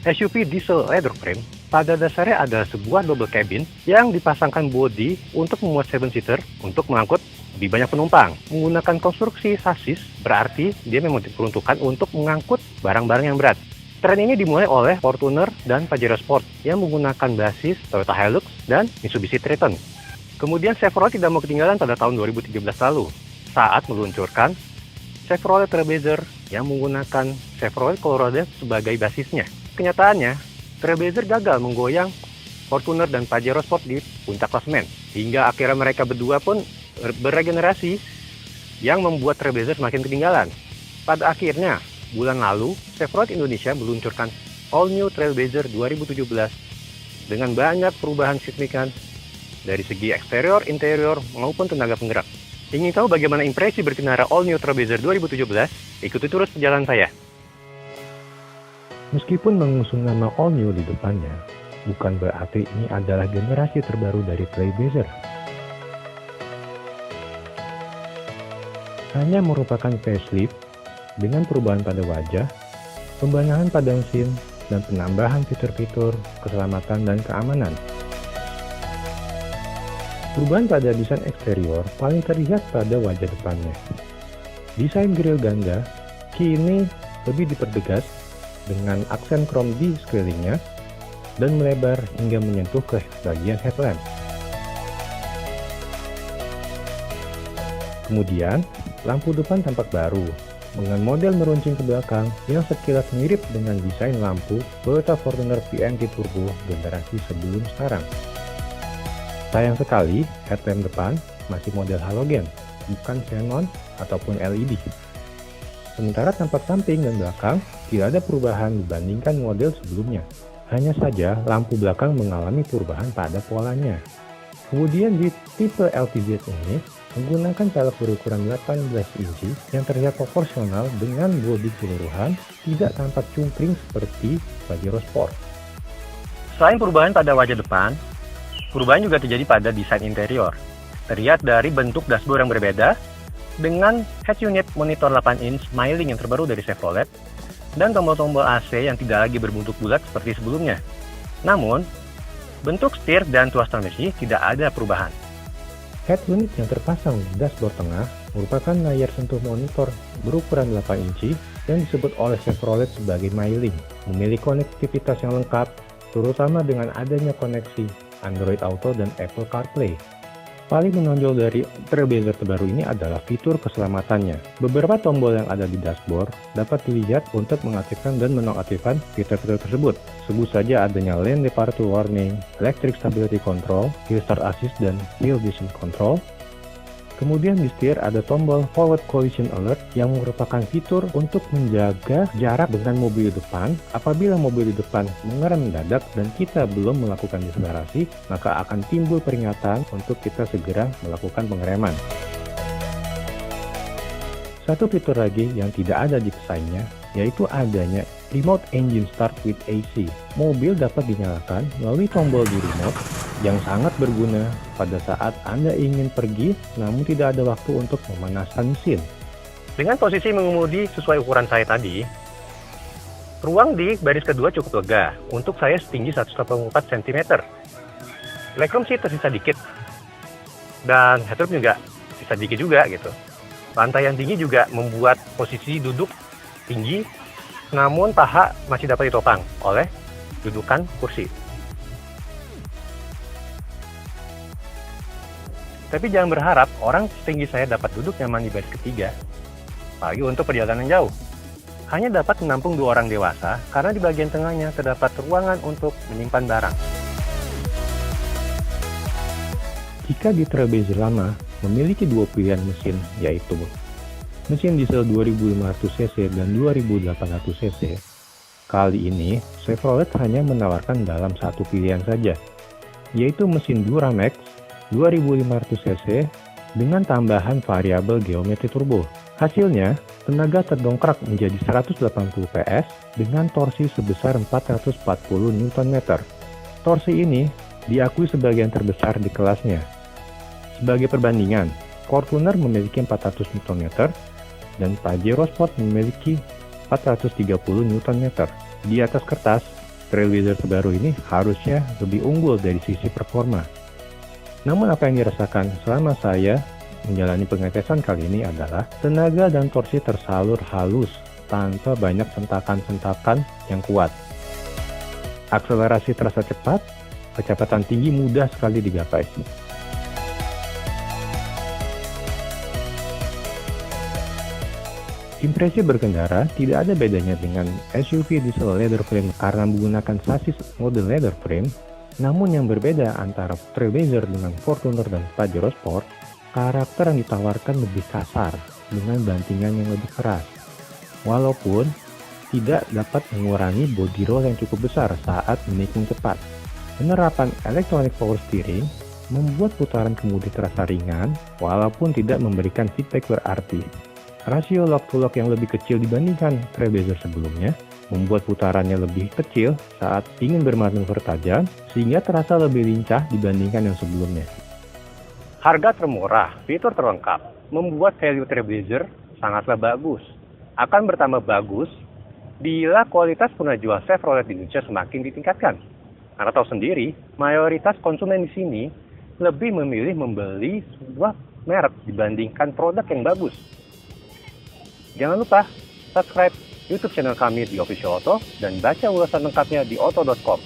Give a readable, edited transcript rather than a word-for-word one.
SUV diesel leather frame pada dasarnya adalah sebuah double cabin yang dipasangkan bodi untuk memuat 7-seater untuk mengangkut lebih banyak penumpang. Menggunakan konstruksi sasis berarti dia memang diperuntukkan untuk mengangkut barang-barang yang berat. Tren ini dimulai oleh Fortuner dan Pajero Sport yang menggunakan basis Toyota Hilux dan Mitsubishi Triton. Kemudian Chevrolet tidak mau ketinggalan pada tahun 2013 lalu saat meluncurkan Chevrolet Trailblazer yang menggunakan Chevrolet Colorado sebagai basisnya. Kenyataannya, Trailblazer gagal menggoyang Fortuner dan Pajero Sport di puncak klasemen hingga akhirnya mereka berdua pun beregenerasi yang membuat Trailblazer semakin ketinggalan. Pada akhirnya, bulan lalu, Chevrolet Indonesia meluncurkan All New Trailblazer 2017 dengan banyak perubahan signifikan dari segi eksterior, interior, maupun tenaga penggerak. Ingin tahu bagaimana impresi berkendara All New Trailblazer 2017? Ikuti terus perjalanan saya. Meskipun mengusung nama All New di depannya, bukan berarti ini adalah generasi terbaru dari Trailblazer. Hanya merupakan facelift dengan perubahan pada wajah, pembenahan pada mesin, dan penambahan fitur-fitur keselamatan dan keamanan. Perubahan pada desain eksterior paling terlihat pada wajah depannya. Desain grill ganda kini lebih dipertegas dengan aksen krom di sekelilingnya dan melebar hingga menyentuh ke bagian headlamp. Kemudian, lampu depan tampak baru dengan model meruncing ke belakang yang sekilas mirip dengan desain lampu Toyota Fortuner VNT Turbo generasi sebelum sekarang. Sayang sekali, headlamp depan masih model halogen, bukan xenon ataupun LED. Sementara tampak samping dan belakang tidak ada perubahan dibandingkan model sebelumnya. Hanya saja lampu belakang mengalami perubahan pada polanya. Kemudian di tipe LTZ ini menggunakan pelek berukuran 18 inci yang terlihat proporsional dengan bodi keseluruhan, tidak tampak cungkring seperti Pajero Sport. Selain perubahan pada wajah depan, perubahan juga terjadi pada desain interior. Terlihat dari bentuk dashboard yang berbeda, dengan head unit monitor 8 inch Smiling yang terbaru dari Chevrolet, dan tombol-tombol AC yang tidak lagi berbentuk bulat seperti sebelumnya. Namun, bentuk setir dan tuas transmisi tidak ada perubahan. Head unit yang terpasang di dashboard tengah merupakan layar sentuh monitor berukuran 8 inci yang disebut oleh Chevrolet sebagai Smiling, memiliki konektivitas yang lengkap, terutama dengan adanya koneksi Android Auto dan Apple CarPlay. Paling menonjol dari Trailblazer terbaru ini adalah fitur keselamatannya. Beberapa tombol yang ada di dashboard dapat dilihat untuk mengaktifkan dan menonaktifkan fitur-fitur tersebut. Sebut saja adanya Lane Departure Warning, Electric Stability Control, Hill Start Assist, dan Hill Descent Control. Kemudian di setir ada tombol Forward Collision Alert yang merupakan fitur untuk menjaga jarak dengan mobil depan. Apabila mobil di depan mengerem mendadak dan kita belum melakukan deselerasi, maka akan timbul peringatan untuk kita segera melakukan pengereman. Satu fitur lagi yang tidak ada di pesaingnya, yaitu adanya Remote Engine Start with AC. Mobil dapat dinyalakan melalui tombol di remote yang sangat berguna pada saat Anda ingin pergi namun tidak ada waktu untuk memanaskan mesin. Dengan posisi mengemudi sesuai ukuran saya tadi, ruang di baris kedua cukup lega untuk saya setinggi 184 cm. Legroom sih tersisa dikit, dan headroom juga sisa dikit juga gitu. Lantai yang tinggi juga membuat posisi duduk tinggi, namun paha masih dapat ditopang oleh dudukan kursi. Tapi jangan berharap orang setinggi saya dapat duduk nyaman di baris ketiga, apalagi untuk perjalanan jauh. Hanya dapat menampung 2 orang dewasa karena di bagian tengahnya terdapat ruangan untuk menyimpan barang. Jika di Trailblazer lama memiliki 2 pilihan mesin, yaitu mesin diesel 2500cc dan 2800cc, kali ini Chevrolet hanya menawarkan dalam satu pilihan saja, yaitu mesin Duramax 2500cc dengan tambahan variabel geometri turbo. Hasilnya, tenaga terdongkrak menjadi 180 PS dengan torsi sebesar 440 Nm. Torsi ini diakui sebagian terbesar di kelasnya. Sebagai perbandingan, Fortuner memiliki 400 Nm dan Pajero Sport memiliki 430 Nm. Di atas kertas, Trailblazer terbaru ini harusnya lebih unggul dari sisi performa. Namun apa yang dirasakan selama saya menjalani pengetesan kali ini adalah tenaga dan torsi tersalur halus tanpa banyak sentakan-sentakan yang kuat. Akselerasi terasa cepat, kecepatan tinggi mudah sekali digapai. Impresi berkendara tidak ada bedanya dengan SUV diesel leather frame karena menggunakan sasis mode leather frame. Namun yang berbeda antara Trailblazer dengan Fortuner dan Pajero Sport, karakter yang ditawarkan lebih kasar dengan bantingan yang lebih keras. Walaupun tidak dapat mengurangi body roll yang cukup besar saat menikung cepat. Penerapan electronic power steering membuat putaran kemudi terasa ringan walaupun tidak memberikan feedback berarti. Rasio lock to lock yang lebih kecil dibandingkan Trailblazer sebelumnya membuat putarannya lebih kecil saat ingin bermanuver tajam sehingga terasa lebih lincah dibandingkan yang sebelumnya. Harga termurah, fitur terlengkap, membuat value Trailblazer sangatlah bagus. Akan bertambah bagus bila kualitas penjual Chevrolet di Indonesia semakin ditingkatkan. Karena tahu sendiri, mayoritas konsumen di sini lebih memilih membeli sebuah merek dibandingkan produk yang bagus. Jangan lupa subscribe YouTube channel kami di Official Auto dan baca ulasan lengkapnya di auto.com.